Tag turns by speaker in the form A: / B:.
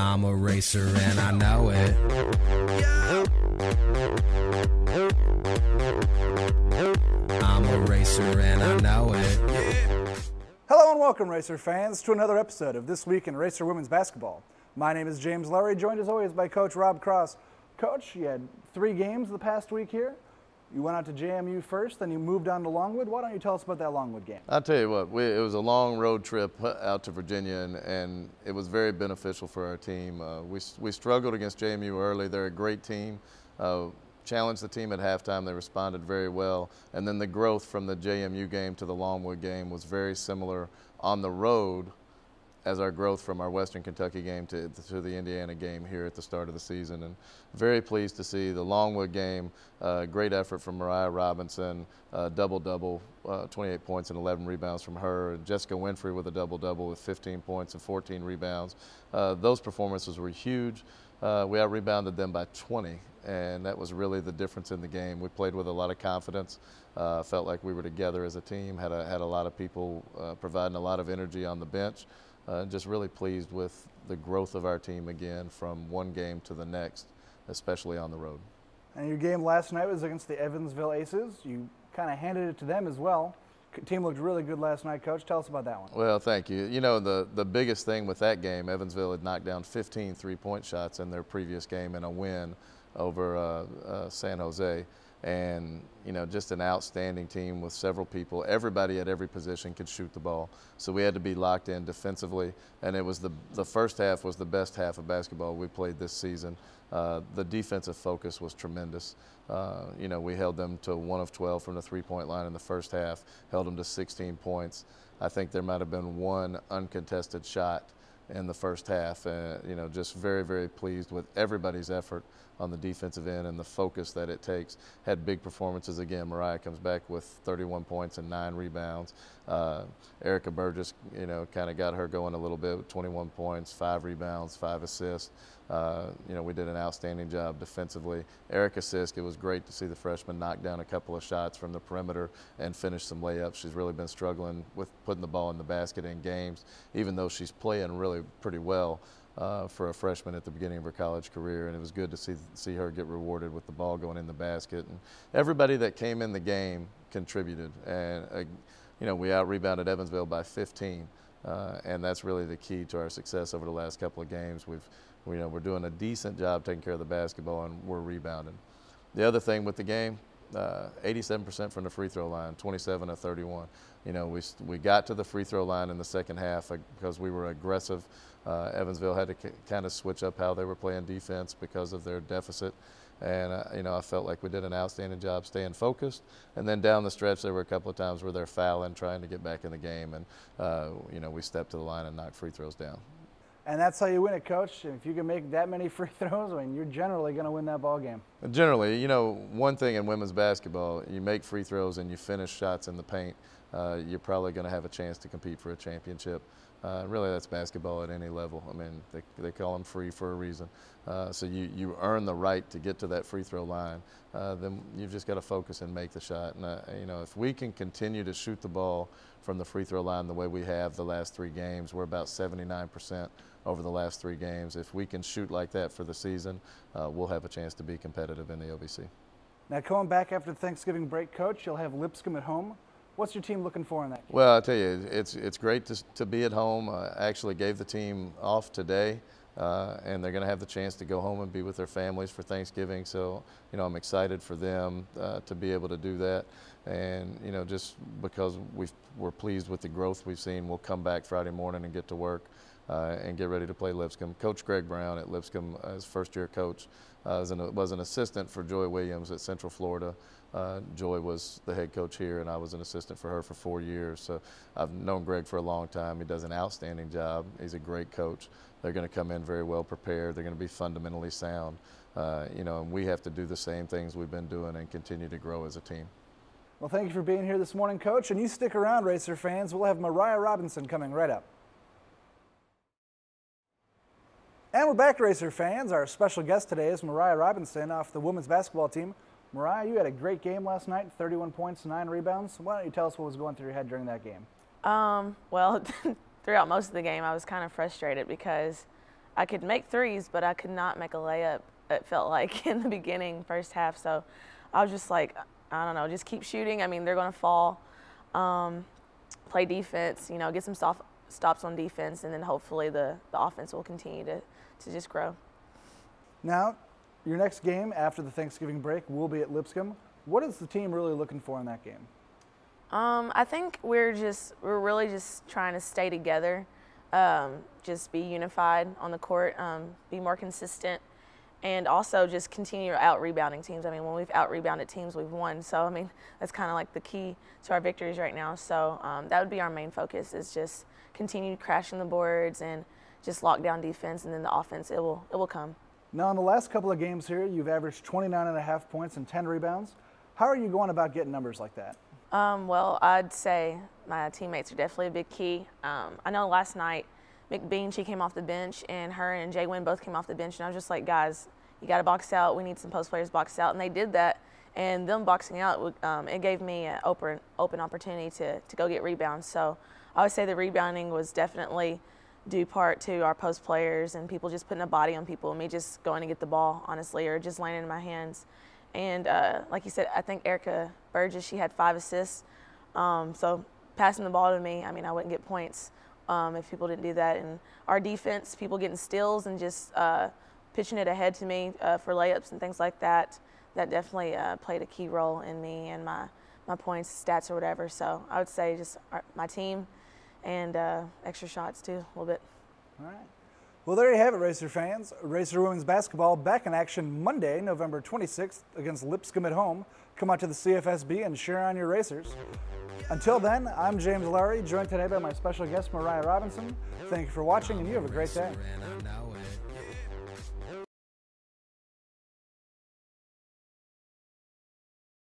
A: I'm a racer and I know it. I'm a racer and I know it.
B: Hello and welcome, Racer fans, to another episode of This Week in Racer Women's Basketball. My name is James Lowery, joined as always by Coach Rob Cross. Coach, you had 3 games the past week here. You went out to JMU first, then you moved on to Longwood. Why don't you tell us about that Longwood game?
C: I'll tell you what, it was a long road trip out to Virginia, and it was very beneficial for our team. We struggled against JMU early. They're a great team. Challenged the team at halftime. They responded very well. And then the growth from the JMU game to the Longwood game was very similar on the road as our growth from our Western Kentucky game to the Indiana game here at the start of the season. And very pleased to see the Longwood game, great effort from Mariah Robinson, double-double, 28 points and 11 rebounds from her. And Jessica Winfrey with a double-double with 15 points and 14 rebounds. Those performances were huge. We out-rebounded them by 20, and that was really the difference in the game. We played with a lot of confidence, felt like we were together as a team, had a lot of people providing a lot of energy on the bench. Just really pleased with the growth of our team again from one game to the next, especially on the road. And
B: your game last night was against the Evansville Aces. You kind of handed it to them as well. Team looked really good last night, Coach. Tell us about that one.
C: Well, thank you. You know, the biggest thing with that game, Evansville had knocked down 15 three-point shots in their previous game in a win over San Jose. And, you know, just an outstanding team with several people. Everybody at every position could shoot the ball. So we had to be locked in defensively. And it was the first half was the best half of basketball we played this season. The defensive focus was tremendous. You know, we held them to 1 of 12 from the three-point line in the first half, held them to 16 points. I think there might have been one uncontested shot in the first half. You know, just very, very pleased with everybody's effort on the defensive end and the focus that it takes. Had big performances again. Mariah comes back with 31 points and 9 rebounds. Erica Burgess, you know, kind of got her going a little bit with 21 points, 5 rebounds, 5 assists. You know, we did an outstanding job defensively. Erica Sisk, it was great to see the freshman knock down a couple of shots from the perimeter and finish some layups. She's really been struggling with putting the ball in the basket in games, even though she's playing really pretty well for a freshman at the beginning of her college career. And it was good to see her get rewarded with the ball going in the basket. And everybody that came in the game contributed. And, you know, we out-rebounded Evansville by 15. And that's really the key to our success over the last couple of games. We're doing a decent job taking care of the basketball, and we're rebounding. The other thing with the game, 87% from the free throw line, 27 of 31. You know, we got to the free throw line in the second half because we were aggressive. Evansville had to kind of switch up how they were playing defense because of their deficit. And, you know, I felt like we did an outstanding job staying focused. And then down the stretch, there were a couple of times where they're fouling, trying to get back in the game. And, you know, we stepped to the line and knocked free throws down.
B: And that's how you win it, Coach. If you can make that many free throws, I mean, you're generally going to win that ball game.
C: Generally, you know, one thing in women's basketball, you make free throws and you finish shots in the paint, you're probably going to have a chance to compete for a championship. Really, that's basketball at any level. I mean, they call them free for a reason. So you earn the right to get to that free throw line. Then you've just got to focus and make the shot. And, you know, if we can continue to shoot the ball from the free throw line the way we have the last 3 games, we're about 79% over the last 3 games. If we can shoot like that for the season, we'll have a chance to be competitive in the OVC.
B: Now, coming back after the Thanksgiving break, Coach, you'll have Lipscomb at home. What's your team looking for in that game?
C: Well, I'll tell you, it's great to be at home. I actually gave the team off today, and they're going to have the chance to go home and be with their families for Thanksgiving. So, you know, I'm excited for them to be able to do that. And, you know, just because we're pleased with the growth we've seen, we'll come back Friday morning and get to work and get ready to play Lipscomb. Coach Greg Brown at Lipscomb, as first-year coach, was an assistant for Joy Williams at Central Florida. Joy was the head coach here, and I was an assistant for her for 4 years. So I've known Greg for a long time. He does an outstanding job. He's a great coach. They're going to come in very well prepared. They're going to be fundamentally sound. You know, and we have to do the same things we've been doing and continue to grow as a team.
B: Well, thank you for being here this morning, Coach. And you stick around, Racer fans. We'll have Mariah Robinson coming right up. And we're back, Racer fans. Our special guest today is Mariah Robinson off the women's basketball team. Mariah, you had a great game last night, 31 points, 9 rebounds. Why don't you tell us what was going through your head during that game?
D: Well, throughout most of the game, I was kind of frustrated because I could make threes, but I could not make a layup, it felt like, in the beginning, first half. So I was just like, I don't know, just keep shooting. I mean, they're going to fall. Play defense, you know, get some stops on defense, and then hopefully the offense will continue to just grow.
B: Now, your next game after the Thanksgiving break will be at Lipscomb. What is the team really looking for in that game?
D: I think we're really just trying to stay together, just be unified on the court, be more consistent, and also just continue out-rebounding teams. I mean, when we've out-rebounded teams, we've won. So, I mean, that's kind of like the key to our victories right now. So that would be our main focus, is just continue crashing the boards and just lock down defense, and then the offense, it will come.
B: Now, in the last couple of games here, you've averaged 29.5 points and 10 rebounds. How are you going about getting numbers like that?
D: Well, I'd say my teammates are definitely a big key. I know last night, McBean, she came off the bench, and her and Jay Wynn both came off the bench, and I was just like, guys, you got to box out. We need some post players boxed out, and they did that. And them boxing out, it gave me an open opportunity to go get rebounds. So I would say the rebounding was definitely due part to our post players and people just putting a body on people, and me just going to get the ball, honestly, or just landing in my hands. And like you said, I think Erica Burgess, she had 5 assists. So passing the ball to me, I mean, I wouldn't get points if people didn't do that. And our defense, people getting steals and just pitching it ahead to me for layups and things like that, that definitely played a key role in me and my points, stats, or whatever. So I would say just my team and extra shots too, a little bit.
B: All right. Well, there you have it, Racer fans. Racer women's basketball back in action Monday, November 26th against Lipscomb at home. Come out to the CFSB and cheer on your Racers. Until then, I'm James Lowery, joined today by my special guest, Mariah Robinson. Thank you for watching, and you have a great day.